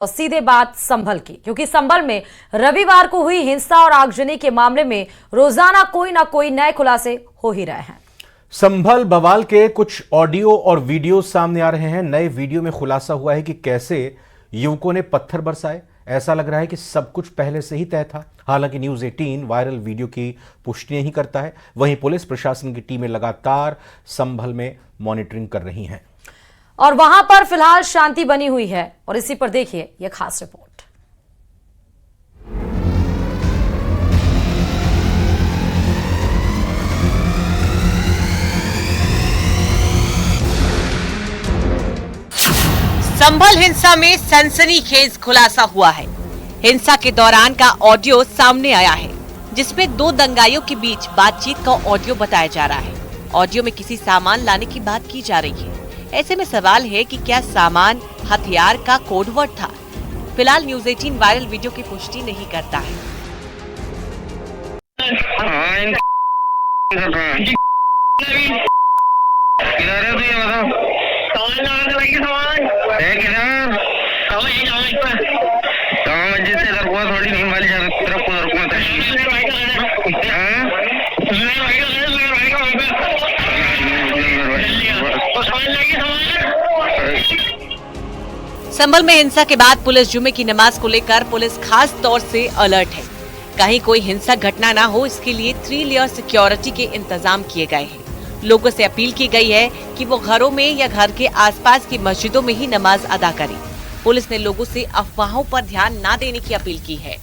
और सीधे बात संभल की, क्योंकि संभल में रविवार को हुई हिंसा और आगजनी के मामले में रोजाना कोई ना कोई नए खुलासे हो ही रहे हैं। संभल बवाल के कुछ ऑडियो और वीडियो सामने आ रहे हैं। नए वीडियो में खुलासा हुआ है कि कैसे युवकों ने पत्थर बरसाए। ऐसा लग रहा है कि सब कुछ पहले से ही तय था। हालांकि न्यूज़ 18 वायरल वीडियो की पुष्टि नहीं करता है। वहीं पुलिस प्रशासन की टीमें लगातार संभल में मॉनिटरिंग कर रही हैं और वहां पर फिलहाल शांति बनी हुई है। और इसी पर देखिए यह खास रिपोर्ट। संभल हिंसा में सनसनीखेज खुलासा हुआ है। हिंसा के दौरान का ऑडियो सामने आया है, जिसमें दो दंगाइयों के बीच बातचीत का ऑडियो बताया जा रहा है। ऑडियो में किसी सामान लाने की बात की जा रही है। ऐसे में सवाल है कि क्या सामान हथियार का कोडवर्ड था। फिलहाल न्यूज़ 18 वायरल वीडियो की पुष्टि नहीं करता है। संभल में हिंसा के बाद पुलिस जुमे की नमाज को लेकर पुलिस खास तौर से अलर्ट है। कहीं कोई हिंसक घटना ना हो, इसके लिए 3 लेयर सिक्योरिटी के इंतजाम किए गए हैं। लोगों से अपील की गई है कि वो घरों में या घर के आसपास की मस्जिदों में ही नमाज अदा करें। पुलिस ने लोगों से अफवाहों पर ध्यान न देने की अपील की है।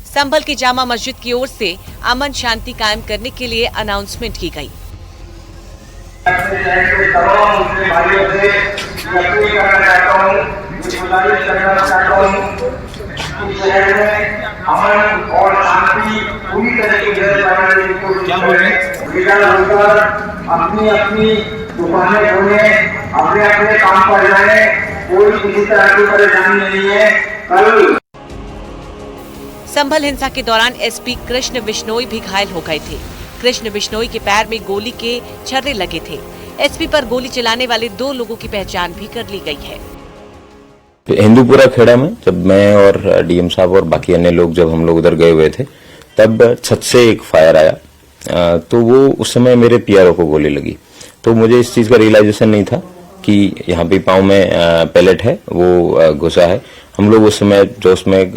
संभल की जामा मस्जिद की ओर से अमन शांति कायम करने के लिए अनाउंसमेंट की गई। अमन और शांति पूरी तरीके से क्या बोल रहे हैं? अपनी अपनी दुकानें खोले, अपने अपने काम पर जाए, कोई किसी तरह की परेशानी नहीं है। कल संभल हिंसा के दौरान एसपी कृष्ण बिश्नोई भी घायल हो गए थे। कृष्ण बिश्नोई के पैर में गोली के छर्रे लगे थे। एसपी पर गोली चलाने वाले 2 लोगों की पहचान भी कर ली गई है। हिंदूपुरा खेड़ा में जब मैं और डीएम साहब और बाकी अन्य लोग जब हम लोग उधर गए हुए थे, तब छत से एक फायर आया। तो वो उस समय मेरे पीआरओ को गोली लगी। तो मुझे इस चीज का रियलाइजेशन नहीं था कि यहाँ पे पाँव में पैलेट है, वो घुसा है। हम लोग उस समय जोश में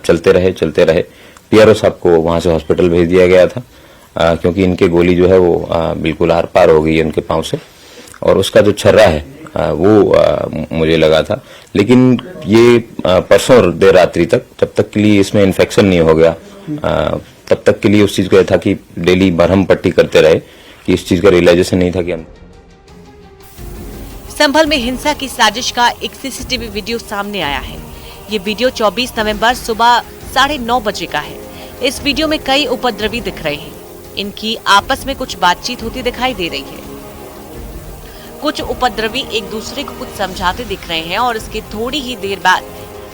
चलते रहे। पीआरओ साहब को वहां से हॉस्पिटल भेज दिया गया था, क्योंकि इनके गोली जो है वो बिल्कुल आर पार हो गई है उनके पाँव से। और उसका जो छर्रा है वो मुझे लगा था। लेकिन ये परसों देर रात्रि तक, जब तक के लिए इसमें इन्फेक्शन नहीं हो गया, तब तक के लिए उस चीज का था कि डेली मरहम पट्टी करते रहे, कि इस चीज का रियलाइजेशन नहीं था कि हम। संभल में हिंसा की साजिश का एक सीसीटीवी वीडियो सामने आया है। ये वीडियो 24 नवंबर सुबह 9:30 बजे का है। इस वीडियो में कई उपद्रवी दिख रहे हैं। इनकी आपस में कुछ बातचीत होती दिखाई दे रही है। कुछ उपद्रवी एक दूसरे को कुछ समझाते दिख रहे हैं और इसके थोड़ी ही देर बाद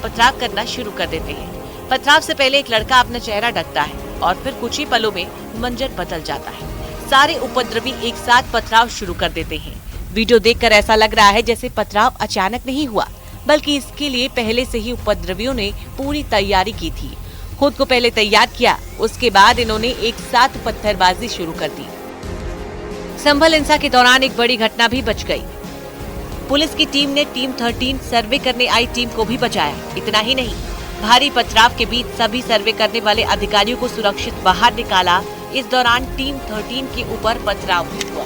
पथराव करना शुरू कर देते हैं। पथराव से पहले एक लड़का अपना चेहरा ढकता है और फिर कुछ ही पलों में मंजर बदल जाता है। सारे उपद्रवी एक साथ पथराव शुरू कर देते हैं। वीडियो देखकर ऐसा लग रहा है जैसे पथराव अचानक नहीं हुआ, बल्कि इसके लिए पहले से ही उपद्रवियों ने पूरी तैयारी की थी। खुद को पहले तैयार किया, उसके बाद इन्होंने एक साथ पत्थरबाजी शुरू कर दी। संभल हिंसा के दौरान एक बड़ी घटना भी बच गई। पुलिस की टीम ने टीम 13 सर्वे करने आई टीम को भी बचाया। इतना ही नहीं, भारी पथराव के बीच सभी सर्वे करने वाले अधिकारियों को सुरक्षित बाहर निकाला। इस दौरान टीम 13 के ऊपर पथराव हुआ।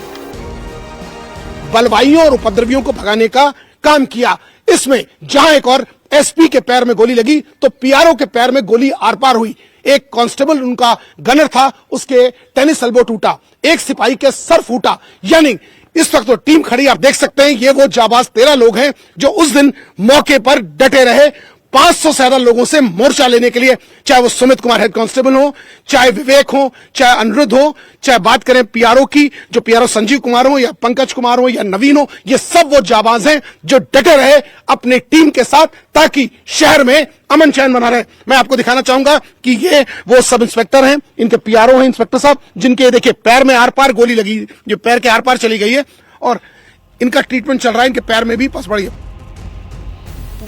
बलवाइयों और उपद्रवियों को भगाने का काम किया। इसमें जहां एक और एसपी के पैर में गोली लगी, तो पीआरओ के पैर में गोली आर पार हुई। एक कांस्टेबल उनका गनर था, उसके टेनिस एल्बो टूटा। एक सिपाही के सर फूटा। यानी इस वक्त तो टीम खड़ी, आप देख सकते हैं, ये वो जाबाज 13 लोग हैं जो उस दिन मौके पर डटे रहे। 500 से ज्यादा लोगों से मोर्चा लेने के लिए, चाहे वो सुमित कुमार हेड कांस्टेबल हो, चाहे विवेक हो, चाहे अनिरुद्ध हो, चाहे बात करें पीआरओ की, जो पीआरओ संजीव कुमार हो या पंकज कुमार हो या नवीन हो, ये सब वो जाबाज हैं जो डटे रहे अपने टीम के साथ, ताकि शहर में अमन चैन बना रहे। मैं आपको दिखाना चाहूंगा कि ये वो सब इंस्पेक्टर हैं, इनके पीआरओ हैं इंस्पेक्टर साहब, जिनके देखिए पैर में आर पार गोली लगी, जो पैर के आर पार चली गई है और इनका ट्रीटमेंट चल रहा है। इनके पैर में भी पस पड़ी है।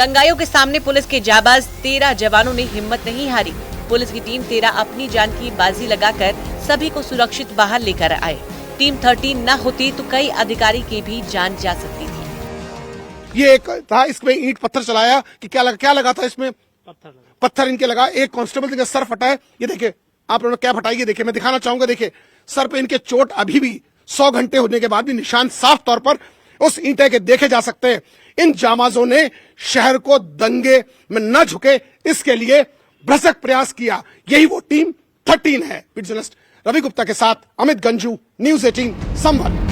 दंगाइयों के सामने पुलिस के जाबाज 13 जवानों ने हिम्मत नहीं हारी। पुलिस की टीम 13 अपनी जान की बाजी लगाकर सभी को सुरक्षित बाहर लेकर आए। टीम 13 न होती तो कई अधिकारी की भी जान जा सकती थी। ये एक था, इसमें ईंट पत्थर चलाया कि क्या लगा था इसमें, पत्थर इनके लगा। एक कांस्टेबल का सर फटा है, ये देखिए आप लोगों ने क्या फटाई, ये देखिए मैं दिखाना चाहूंगा। देखिए सर पे इनके चोट अभी भी 100 घंटे होने के बाद भी निशान साफ तौर पर उस ईंटे के देखे जा सकते हैं। इन जामाजों ने शहर को दंगे में न झुके इसके लिए भ्रसक प्रयास किया। यही वो टीम 13 है। जर्नलिस्ट रवि गुप्ता के साथ अमित गंजू, न्यूज़ 18 संभल।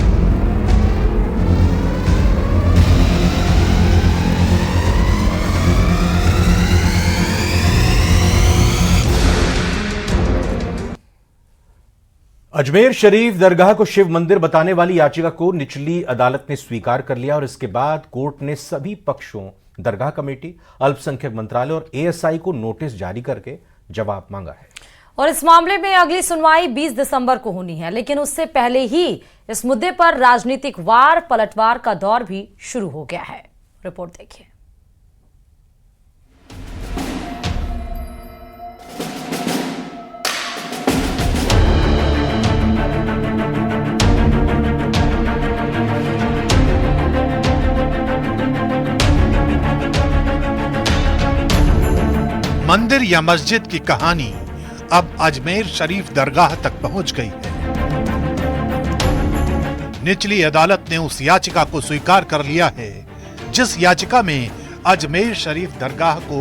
अजमेर शरीफ दरगाह को शिव मंदिर बताने वाली याचिका को निचली अदालत ने स्वीकार कर लिया और इसके बाद कोर्ट ने सभी पक्षों, दरगाह कमेटी, अल्पसंख्यक मंत्रालय और एएसआई को नोटिस जारी करके जवाब मांगा है। और इस मामले में अगली सुनवाई 20 दिसंबर को होनी है, लेकिन उससे पहले ही इस मुद्दे पर राजनीतिक वार पलटवार का दौर भी शुरू हो गया है। रिपोर्ट देखिए। मंदिर या मस्जिद की कहानी अब अजमेर शरीफ दरगाह तक पहुंच गई है। निचली अदालत ने उस याचिका को स्वीकार कर लिया है जिस याचिका में अजमेर शरीफ दरगाह को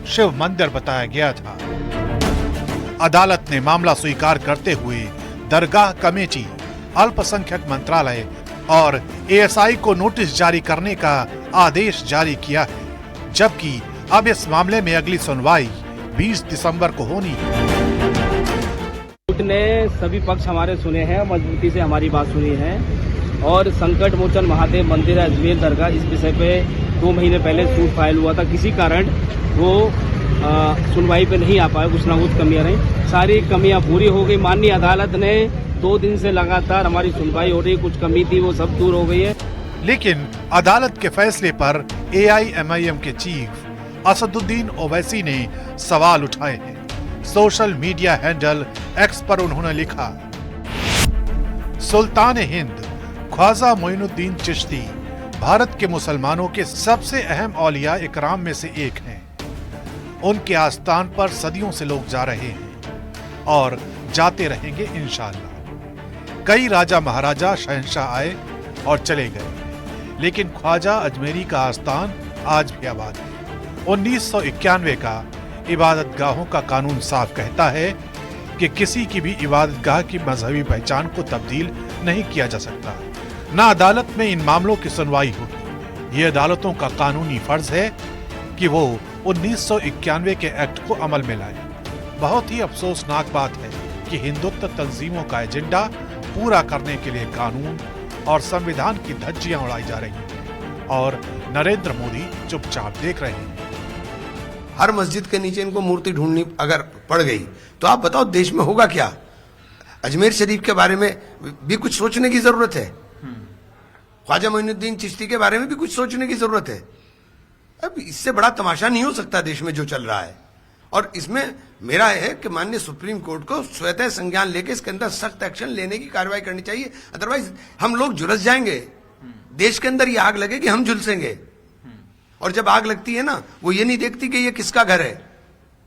शिव मंदिर बताया गया था। अदालत ने मामला स्वीकार करते हुए दरगाह कमेटी, अल्पसंख्यक मंत्रालय और एएसआई को नोटिस जारी करने का आदेश जारी किया है, जबकि अब इस मामले में अगली सुनवाई 20 दिसंबर को होनी है। कोर्ट ने सभी पक्ष हमारे सुने हैं, मजबूती से हमारी बात सुनी है और संकट मोचन महादेव मंदिर अजमेर दरगाह इस विषय पे 2 महीने पहले सूट फाइल हुआ था। किसी कारण वो सुनवाई पे नहीं आ पाए, कुछ ना कुछ कमियां रही। सारी कमियां पूरी हो गई। माननीय अदालत ने 2 दिन से लगातार हमारी सुनवाई हो रही, कुछ कमी थी वो सब दूर हो गई है। लेकिन अदालत के फैसले पर AIMIM के चीफ असदुद्दीन ओवैसी ने सवाल उठाए हैं। सोशल मीडिया हैंडल एक्स पर उन्होंने लिखा, सुल्तान हिंद ख्वाजा मोइनुद्दीन चिश्ती भारत के मुसलमानों के सबसे अहम औलिया इकराम में से एक हैं। उनके आस्थान पर सदियों से लोग जा रहे हैं और जाते रहेंगे इंशाअल्लाह। कई राजा महाराजा शहंशाह आए और चले गए, लेकिन ख्वाजा अजमेरी का आस्थान आज भी आबाद है। 1991 का इबादत गाहों का कानून साफ कहता है कि किसी की भी इबादत गाह की मजहबी पहचान को तब्दील नहीं किया जा सकता। न अदालत में इन मामलों की सुनवाई होगी। ये अदालतों का कानूनी फर्ज है कि वो 1991 के एक्ट को अमल में लाए। बहुत ही अफसोसनाक बात है कि हिंदुत्व तंजीमों का एजेंडा पूरा करने के लिए कानून और संविधान की धज्जियां उड़ाई जा रही हैं और नरेंद्र मोदी चुपचाप देख रहे हैं। हर मस्जिद के नीचे इनको मूर्ति ढूंढनी अगर पड़ गई तो आप बताओ देश में होगा क्या। अजमेर शरीफ के बारे में भी कुछ सोचने की जरूरत है। ख्वाजा मोइनुद्दीन चिश्ती के बारे में भी कुछ सोचने की जरूरत है। अब इससे बड़ा तमाशा नहीं हो सकता देश में जो चल रहा है। और इसमें मेरा है कि माननीय सुप्रीम कोर्ट को स्वतः संज्ञान लेके इसके अंदर सख्त एक्शन लेने की कार्रवाई करनी चाहिए। अदरवाइज हम लोग झुलस जाएंगे। देश के अंदर ये आग लगे कि हम झुलसेंगे। और जब आग लगती है ना, वो ये नहीं देखती कि ये किसका घर है,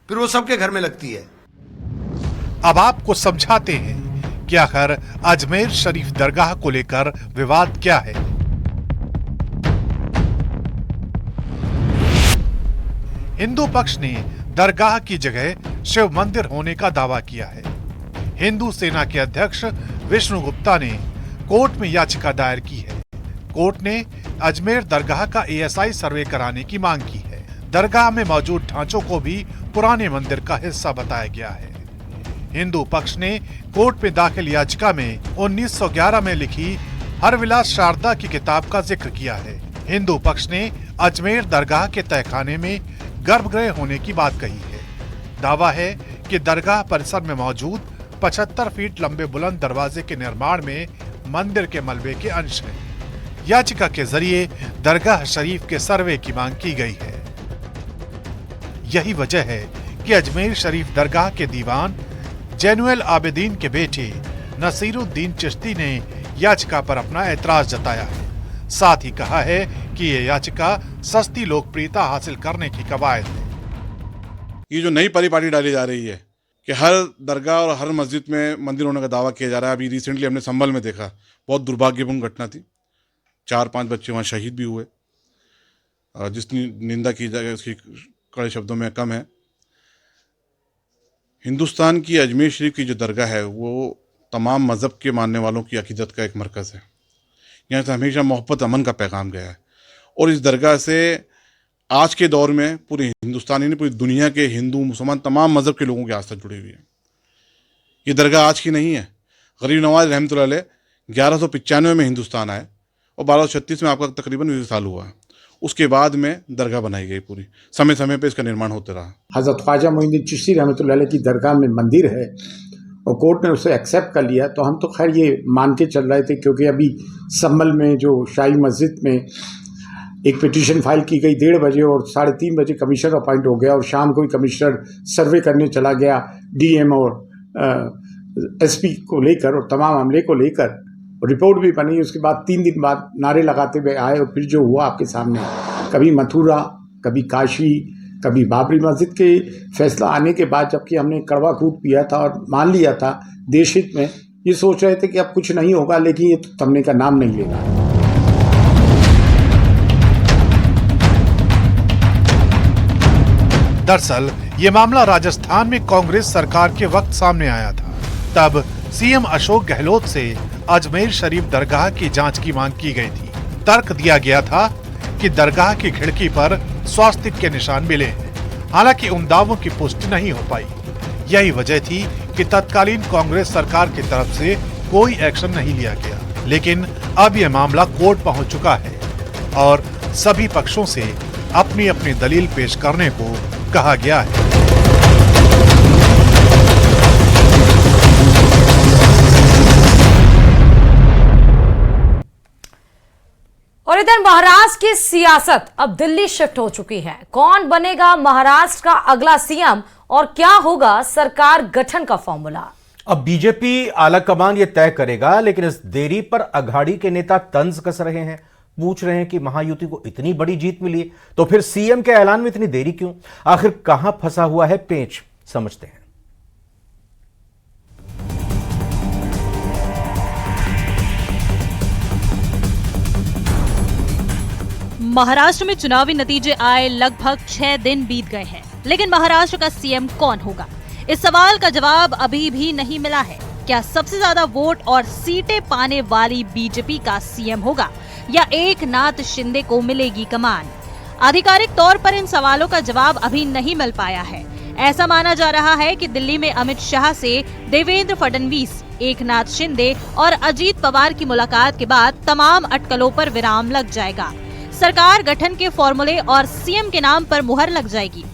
फिर वो सबके घर में लगती है। अब आपको समझाते हैं कि आखिर अजमेर शरीफ दरगाह को लेकर विवाद क्या है। हिंदू पक्ष ने दरगाह की जगह शिव मंदिर होने का दावा किया है। हिंदू सेना के अध्यक्ष विष्णु गुप्ता ने कोर्ट में याचिका दायर की है। कोर्ट ने अजमेर दरगाह का ASI सर्वे कराने की मांग की है। दरगाह में मौजूद ढांचों को भी पुराने मंदिर का हिस्सा बताया गया है। हिंदू पक्ष ने कोर्ट में दाखिल याचिका में 1911 में लिखी हरविलास शारदा की किताब का जिक्र किया है। हिंदू पक्ष ने अजमेर दरगाह के तहखाने में गर्भगृह होने की बात कही है। दावा है कि दरगाह परिसर में मौजूद 75 फीट लंबे बुलंद दरवाजे के निर्माण में मंदिर के मलबे के अंश हैं। याचिका के जरिए दरगाह शरीफ के सर्वे की मांग की गई है। यही वजह है कि अजमेर शरीफ दरगाह के दीवान जैनुल आबिदीन के बेटे नसीरुद्दीन चिश्ती ने याचिका पर अपना ऐतराज जताया है। साथ ही कहा है कि ये याचिका सस्ती लोकप्रियता हासिल करने की कवायद है। ये जो नई परिपाटी डाली जा रही है कि हर दरगाह और हर मस्जिद में मंदिर होने का दावा किया जा रहा है। अभी रिसेंटली हमने संभल में देखा, बहुत दुर्भाग्यपूर्ण घटना थी, 4-5 बच्चे वहाँ शहीद भी हुए। जिसकी निंदा की जाए उसकी कड़े शब्दों में कम है। हिंदुस्तान की अजमेर शरीफ की जो दरगाह है वो तमाम मज़हब के मानने वालों की अकीदत का एक मरकज़ है। यहाँ से हमेशा मोहब्बत अमन का पैगाम गया है और इस दरगाह से आज के दौर में पूरे हिंदुस्तानी ने पूरी दुनिया के हिंदू मुसलमान तमाम मज़हब के लोगों की आस्था जुड़ी हुई है। ये दरगाह आज की नहीं है। गरीब नवाज रहमतुल्लाह अलैह 1195 में हिंदुस्तान आए और 1236 में आपका तकरीबन 20 साल हुआ। उसके बाद में दरगाह बनाई गई, पूरी समय समय पे इसका निर्माण होता रहा। हज़रत ख्वाजा मोइनुद्दीन चिश्ती रहमतुल्लाह अलैह की दरगाह में मंदिर है और कोर्ट ने उसे एक्सेप्ट कर लिया, तो हम तो खैर ये मान के चल रहे थे, क्योंकि अभी संभल में जो शाही मस्जिद में एक पिटीशन फाइल की गई 1:30 बजे और 3:30 बजे कमिश्नर अपॉइंट हो गया और शाम को ही कमिश्नर सर्वे करने चला गया डीएम और एसपी को लेकर और तमाम अमले को लेकर, रिपोर्ट भी बनी। उसके बाद 3 दिन बाद नारे लगाते हुए आए और फिर जो हुआ आपके सामने, कभी मथुरा, कभी काशी, कभी बाबरी मस्जिद के फैसला आने के बाद, जबकि हमने कड़वा दूध पिया था और मान लिया था देश हित में, ये सोच रहे थे कि अब कुछ नहीं होगा, लेकिन ये तो थमने का नाम नहीं लेगा। दरअसल ये मामला राजस्थान में कांग्रेस सरकार के वक्त सामने आया था। तब सीएम अशोक गहलोत से अजमेर शरीफ दरगाह की जांच की मांग की गई थी। तर्क दिया गया था कि दरगाह की खिड़की पर स्वास्तिक के निशान मिले हैं। हालांकि उन दावों की पुष्टि नहीं हो पाई। यही वजह थी कि तत्कालीन कांग्रेस सरकार की तरफ से कोई एक्शन नहीं लिया गया। लेकिन अब यह मामला कोर्ट पहुंच चुका है और सभी पक्षों से अपनी अपनी दलील पेश करने को कहा गया है। और इधर महाराष्ट्र की सियासत अब दिल्ली शिफ्ट हो चुकी है। कौन बनेगा महाराष्ट्र का अगला सीएम और क्या होगा सरकार गठन का फॉर्मूला? अब बीजेपी आलाकमान ये तय करेगा, लेकिन इस देरी पर अघाड़ी के नेता तंज कस रहे हैं। पूछ रहे हैं कि महायुति को इतनी बड़ी जीत मिली तो फिर सीएम के ऐलान में इतनी देरी क्यों? आखिर कहां फंसा हुआ है पेंच, समझते हैं। महाराष्ट्र में चुनावी नतीजे आए लगभग 6 दिन बीत गए हैं, लेकिन महाराष्ट्र का सीएम कौन होगा? इस सवाल का जवाब अभी भी नहीं मिला है। क्या सबसे ज्यादा वोट और सीटें पाने वाली बीजेपी का सीएम होगा या एकनाथ शिंदे को मिलेगी कमान? आधिकारिक तौर पर इन सवालों का जवाब अभी नहीं मिल पाया है। ऐसा माना जा रहा है कि दिल्ली में अमित शाह से देवेंद्र फडणवीस, एकनाथ शिंदे और अजीत पवार की मुलाकात के बाद तमाम अटकलों पर विराम लग जाएगा। सरकार गठन के फॉर्मूले और सीएम के नाम पर मुहर लग जाएगी।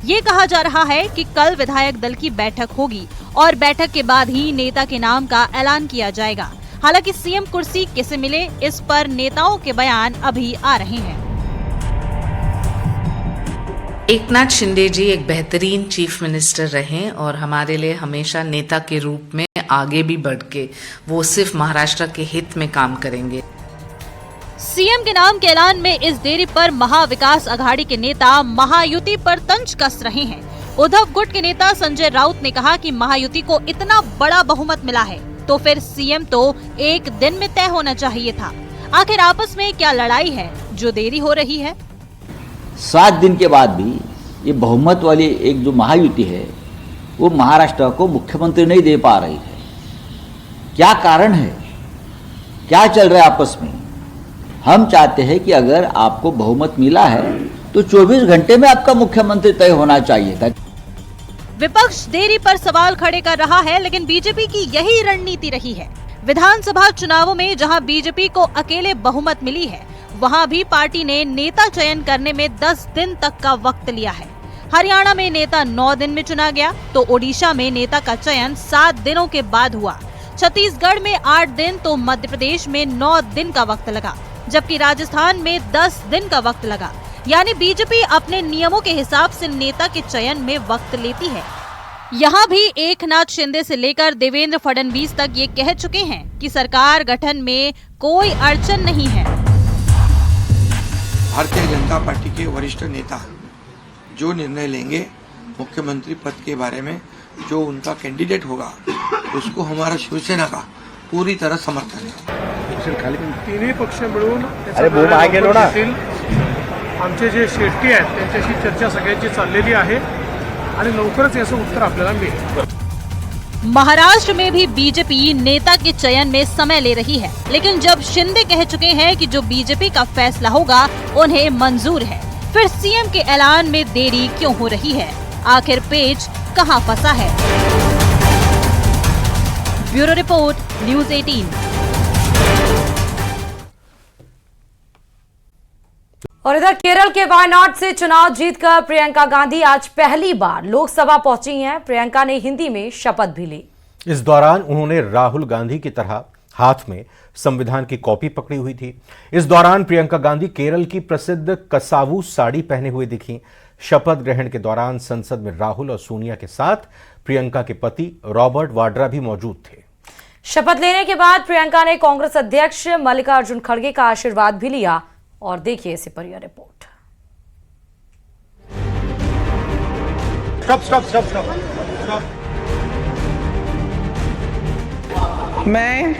ये कहा जा रहा है कि कल विधायक दल की बैठक होगी और बैठक के बाद ही नेता के नाम का ऐलान किया जाएगा। हालांकि सीएम कुर्सी किसे मिले, इस पर नेताओं के बयान अभी आ रहे हैं। एकनाथ शिंदे जी एक बेहतरीन चीफ मिनिस्टर रहे और हमारे लिए हमेशा नेता के रूप में आगे भी बढ़ के वो सिर्फ महाराष्ट्र के हित में काम करेंगे। सीएम के नाम के ऐलान में इस देरी पर महाविकास अघाड़ी के नेता महायुति पर तंज कस रहे हैं। उद्धव गुट के नेता संजय राउत ने कहा कि महायुति को इतना बड़ा बहुमत मिला है तो फिर सीएम तो एक दिन में तय होना चाहिए था। आखिर आपस में क्या लड़ाई है जो देरी हो रही है? 7 दिन के बाद भी ये बहुमत वाली एक जो महायुति है वो महाराष्ट्र को मुख्यमंत्री नहीं दे पा रही है। क्या कारण है? क्या चल रहा है आपस में? हम चाहते हैं कि अगर आपको बहुमत मिला है तो 24 घंटे में आपका मुख्यमंत्री तय होना चाहिए था। विपक्ष देरी पर सवाल खड़े कर रहा है, लेकिन बीजेपी की यही रणनीति रही है। विधानसभा चुनावों में जहां बीजेपी को अकेले बहुमत मिली है, वहां भी पार्टी ने नेता चयन करने में 10 दिन तक का वक्त लिया है। हरियाणा में नेता 9 दिन में चुना गया तो ओडिशा में नेता का चयन 7 दिनों के बाद हुआ। छत्तीसगढ़ में 8 दिन तो मध्य प्रदेश में 9 दिन का वक्त लगा, जबकि राजस्थान में 10 दिन का वक्त लगा। यानी बीजेपी अपने नियमों के हिसाब से नेता के चयन में वक्त लेती है। यहाँ भी एकनाथ शिंदे से लेकर देवेंद्र फडणवीस तक ये कह चुके हैं कि सरकार गठन में कोई अड़चन नहीं है। भारतीय जनता पार्टी के वरिष्ठ नेता जो निर्णय लेंगे मुख्यमंत्री पद के बारे में, जो उनका कैंडिडेट होगा, उसको हमारा शिवसेना का पूरी तरह समर्थन है। तिन्ही पक्ष मिळून आमचे जे शेट्टी आहेत त्यांच्याशी चर्चा सगळ्यांची चाललेली आहे आणि लवकरच याचं उत्तर आपल्याला मिळेल। महाराष्ट्र में भी बीजेपी नेता के चयन में समय ले रही है, लेकिन जब शिंदे कह चुके हैं कि जो बीजेपी का फैसला होगा उन्हें मंजूर है, फिर सीएम के ऐलान में देरी क्यों हो रही है? आखिर पेच कहां फंसा है? Bureau report, news 18। और इधर केरल के वायनाड से चुनाव जीतकर प्रियंका गांधी आज पहली बार लोकसभा पहुंची हैं। प्रियंका ने हिंदी में शपथ भी ली। इस दौरान उन्होंने राहुल गांधी की तरह हाथ में संविधान की कॉपी पकड़ी हुई थी। इस दौरान प्रियंका गांधी केरल की प्रसिद्ध कसावू साड़ी पहने हुए दिखी। शपथ ग्रहण के दौरान संसद में राहुल और सोनिया के साथ प्रियंका के पति रॉबर्ट वाड्रा भी मौजूद थे। शपथ लेने के बाद प्रियंका ने कांग्रेस अध्यक्ष मल्लिकार्जुन खड़गे का आशीर्वाद भी लिया। और देखिए इसी पर यह रिपोर्ट। मैं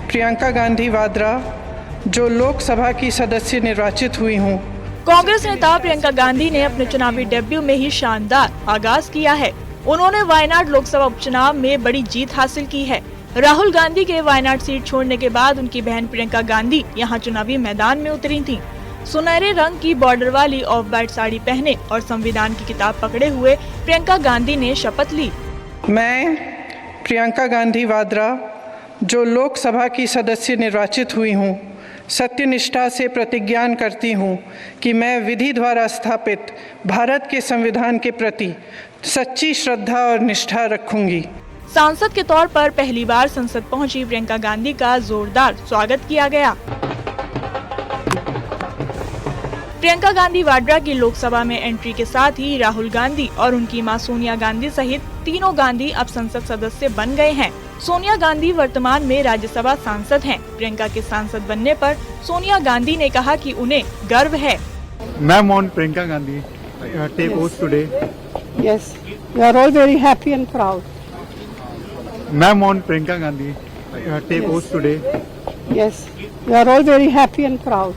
प्रियंका गांधी वाड्रा जो लोकसभा की सदस्य निर्वाचित हुई हूँ। कांग्रेस नेता प्रियंका गांधी ने अपने चुनावी डेब्यू में ही शानदार आगाज किया है। उन्होंने वायनाड लोकसभा उपचुनाव में बड़ी जीत हासिल की है। राहुल गांधी के वायनाड सीट छोड़ने के बाद उनकी बहन प्रियंका गांधी यहां चुनावी मैदान में उतरी थीं। सुनहरे रंग की बॉर्डर वाली ऑफ वाइट साड़ी पहने और संविधान की किताब पकड़े हुए प्रियंका गांधी ने शपथ ली। मैं प्रियंका गांधी वाड्रा जो लोकसभा की सदस्य निर्वाचित हुई हूँ, सत्यनिष्ठा से प्रतिज्ञा करती हूँ कि मैं विधि द्वारा स्थापित भारत के संविधान के प्रति सच्ची श्रद्धा और निष्ठा रखूंगी। सांसद के तौर पर पहली बार संसद पहुंची प्रियंका गांधी का जोरदार स्वागत किया गया। प्रियंका गांधी वाड्रा की लोकसभा में एंट्री के साथ ही राहुल गांधी और उनकी मां सोनिया गांधी सहित तीनों गांधी अब संसद सदस्य बन गए हैं। सोनिया गांधी वर्तमान में राज्यसभा सांसद हैं। प्रियंका के सांसद बनने पर सोनिया गांधी ने कहा कि उन्हें गर्व है। Ma'am on Priyanka Gandhi take oath today. Yes, we are all very happy and proud. Ma'am on Priyanka Gandhi take oath today. Yes, we are all very happy and proud.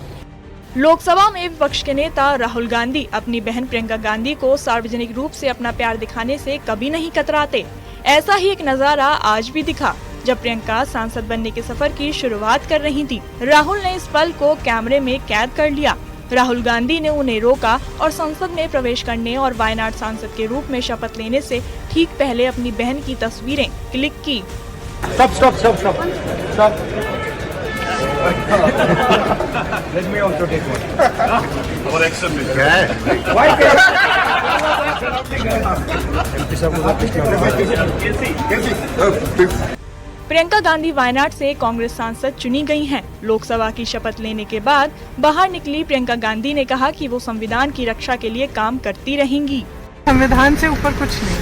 Lok Sabha में विपक्ष के नेता राहुल गांधी अपनी बहन प्रियंका गांधी को सार्वजनिक रूप से अपना प्यार दिखाने से कभी नहीं कतराते। ऐसा ही एक नजारा आज भी दिखा जब प्रियंका सांसद बनने के सफर की शुरुआत कर रही थी। राहुल ने इस पल को कैमरे में कैद कर लिया। राहुल गांधी ने उन्हें रोका और संसद में प्रवेश करने और वायनाड सांसद के रूप में शपथ लेने से ठीक पहले अपनी बहन की तस्वीरें क्लिक की। Let me also take one. Our action Priyanka Gandhi Wayanad से कांग्रेस सांसद चुनी गई हैं। लोकसभा की शपथ लेने के बाद बाहर निकली प्रियंका गांधी ने कहा कि वो संविधान की रक्षा के लिए काम करती रहेंगी। संविधान से ऊपर कुछ नहीं।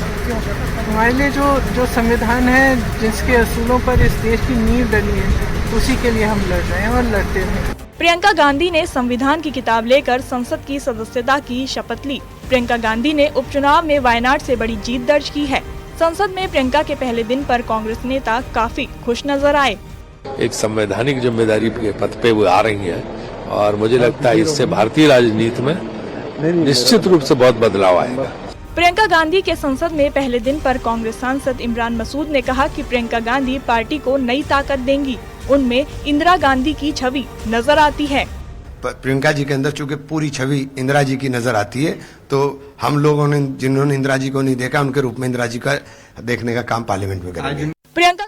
हमारे लिए जो संविधान है, जिसके असूलों पर इस देश की नींव डली है, उसी के लिए हम लड़ रहे हैं और लड़ते रहेंगे। प्रियंका गांधी ने संविधान की किताब लेकर संसद की सदस्यता की शपथ ली। प्रियंका गांधी ने उपचुनाव में वायनाड से बड़ी जीत दर्ज की है। संसद में प्रियंका के पहले दिन पर कांग्रेस नेता काफी खुश नजर आए। एक संवैधानिक जिम्मेदारी के पद पे वो आ रही हैं और मुझे लगता है इससे भारतीय राजनीति में निश्चित रूप से बहुत बदलाव आएगा। प्रियंका गांधी के संसद में पहले दिन पर कांग्रेस सांसद इमरान मसूद ने कहा कि प्रियंका गांधी पार्टी को नई ताकत देंगी। उनमें इंदिरा गांधी की छवि नजर आती है। प्रियंका जी के अंदर चूंकि पूरी छवि इंदिरा जी की नजर आती है, तो हम लोगों ने जिन्होंने इंदिरा जी को नहीं देखा, उनके रूप में इंदिरा जी का देखने का काम पार्लियामेंट में करेंगे। प्रियंका